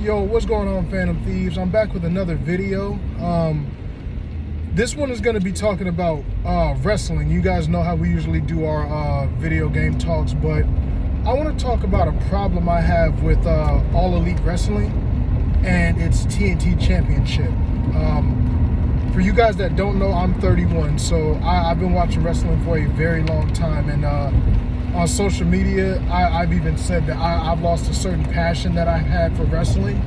Yo, what's going on, Phantom Thieves? I'm back with another video. This one is going to be talking about wrestling. You guys know how we usually do our video game talks, but I want to talk about a problem I have with All Elite Wrestling, and it's TNT Championship. For you guys that don't know, I'm 31, so I've been watching wrestling for a very long time, and on social media, I've even said that I've lost a certain passion that I had for wrestling,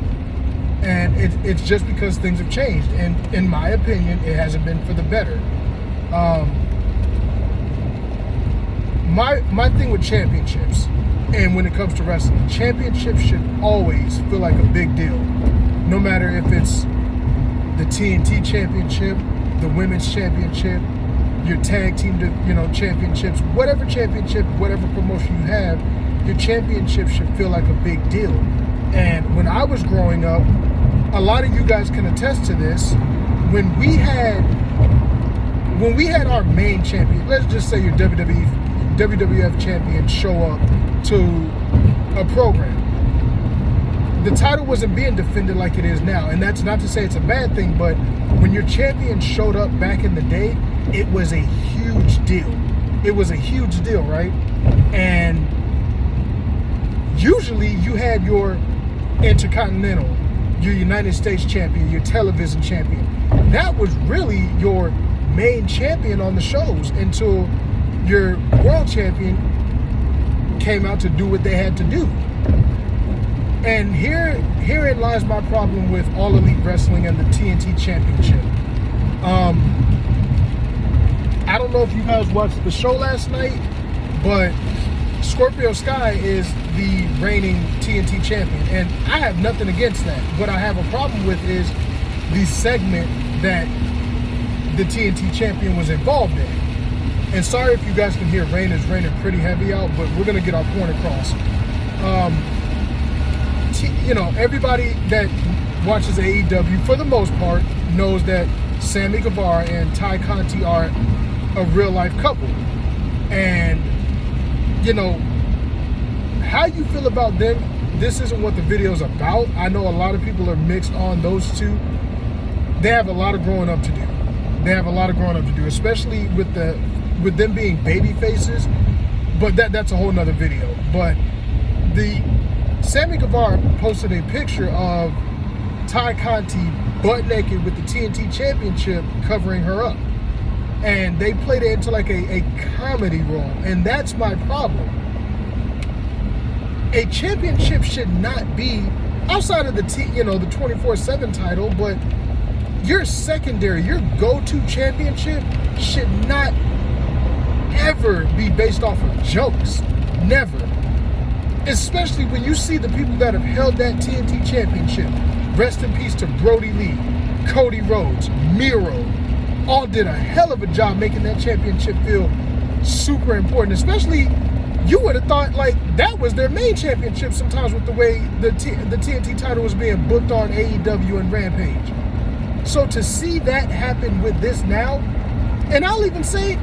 and it's just because things have changed, and in my opinion, it hasn't been for the better. My thing with championships, and when it comes to wrestling, championships should always feel like a big deal, no matter if it's the TNT Championship, the Women's Championship, your tag team, championships, whatever championship, whatever promotion you have, your championship should feel like a big deal. And when I was growing up, a lot of you guys can attest to this. When we had our main champion, let's just say your WWF champion show up to a program, the title wasn't being defended like it is now. And that's not to say it's a bad thing, but when your champion showed up back in the day, it was a huge deal. It was a huge deal, right? And usually you had your Intercontinental, your United States champion, your television champion. That was really your main champion on the shows until your world champion came out to do what they had to do. And herein lies my problem with All Elite Wrestling and the TNT Championship. I don't know if you guys watched the show last night, but Scorpio Sky is the reigning TNT champion, and I have nothing against that. What I have a problem with is the segment that the TNT champion was involved in. And sorry if you guys can hear rain is raining pretty heavy out, but we're gonna get our point across. Everybody that watches AEW, for the most part, knows that Sammy Guevara and Ty Conti are a real life couple. And how you feel about them, this isn't what the video's about. I know a lot of people are mixed on those two. They have a lot of growing up to do. Especially with them being baby faces. But that's a whole nother video. But the Sammy Guevara posted a picture of Ty Conti butt naked with the TNT Championship covering her up. And they played it into like a comedy role. And that's my problem. A championship should not be outside of the 24/7 title, but your secondary, your go-to championship should not ever be based off of jokes. Never. Especially when you see the people that have held that TNT Championship. Rest in peace to Brody Lee, Cody Rhodes, Miro. All did a hell of a job making that championship feel super important. Especially, you would have thought like that was their main championship sometimes with the way the TNT title was being booked on AEW and Rampage. So to see that happen with this now, and I'll even say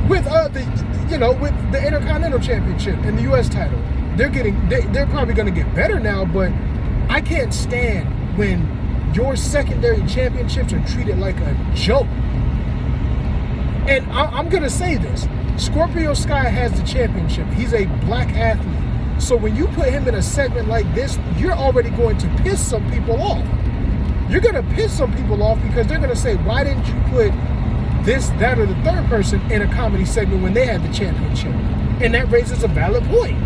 with with the Intercontinental Championship and the US title, they're probably going to get better now, but I can't stand when your secondary championships are treated like a joke. And I'm going to say this. Scorpio Sky has the championship. He's a black athlete. So when you put him in a segment like this, you're already going to piss some people off. You're going to piss some people off because they're going to say, why didn't you put this, that, or the third person in a comedy segment when they had the championship? And that raises a valid point.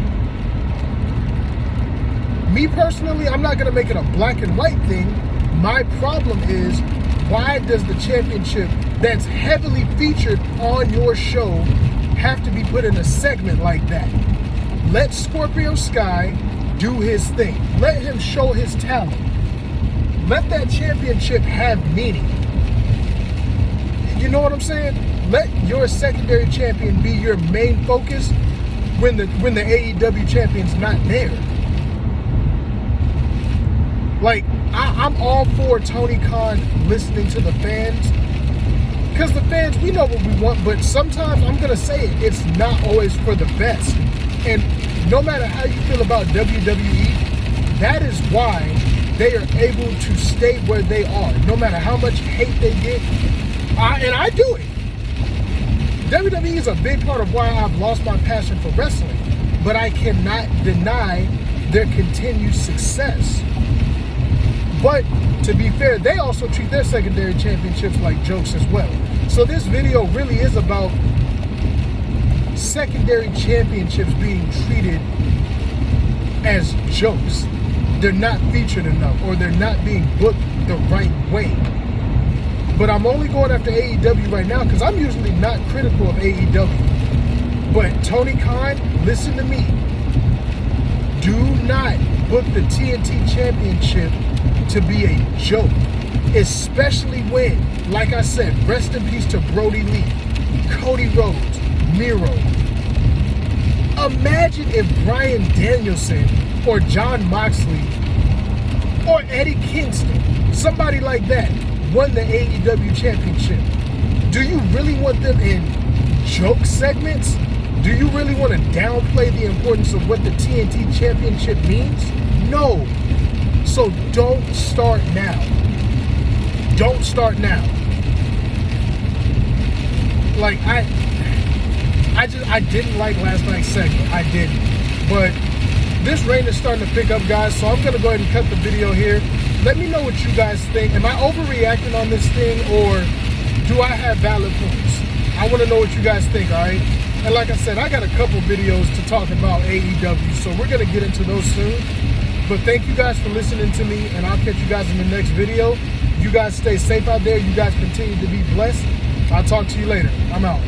Me personally, I'm not going to make it a black and white thing. My problem is, why does the championship that's heavily featured on your show have to be put in a segment like that? Let Scorpio Sky do his thing. Let him show his talent. Let that championship have meaning. You know what I'm saying? Let your secondary champion be your main focus when the AEW champion's not there. Like, I'm all for Tony Khan listening to the fans, because the fans, we know what we want, but sometimes, I'm going to say it, it's not always for the best. And no matter how you feel about WWE, that is why they are able to stay where they are, no matter how much hate they get. And I do it. WWE is a big part of why I've lost my passion for wrestling, but I cannot deny their continued success. But to be fair, they also treat their secondary championships like jokes as well. So this video really is about secondary championships being treated as jokes. They're not featured enough, or they're not being booked the right way. But I'm only going after AEW right now because I'm usually not critical of AEW. But Tony Khan, listen to me. Do not book the TNT Championship to be a joke. Especially when, like I said, rest in peace to Brody Lee, Cody Rhodes, Miro. Imagine if Bryan Danielson or Jon Moxley or Eddie Kingston, somebody like that, won the AEW Championship. Do you really want them in joke segments? Do you really want to downplay the importance of what the TNT Championship means? No. So don't start now. Don't start now. Like, I didn't like last night's segment. I didn't. But this rain is starting to pick up, guys, so I'm going to go ahead and cut the video here. Let me know what you guys think. Am I overreacting on this thing, or do I have valid points? I want to know what you guys think, all right? And like I said, I got a couple videos to talk about AEW, so we're going to get into those soon. But thank you guys for listening to me, and I'll catch you guys in the next video. You guys stay safe out there. You guys continue to be blessed. I'll talk to you later. I'm out.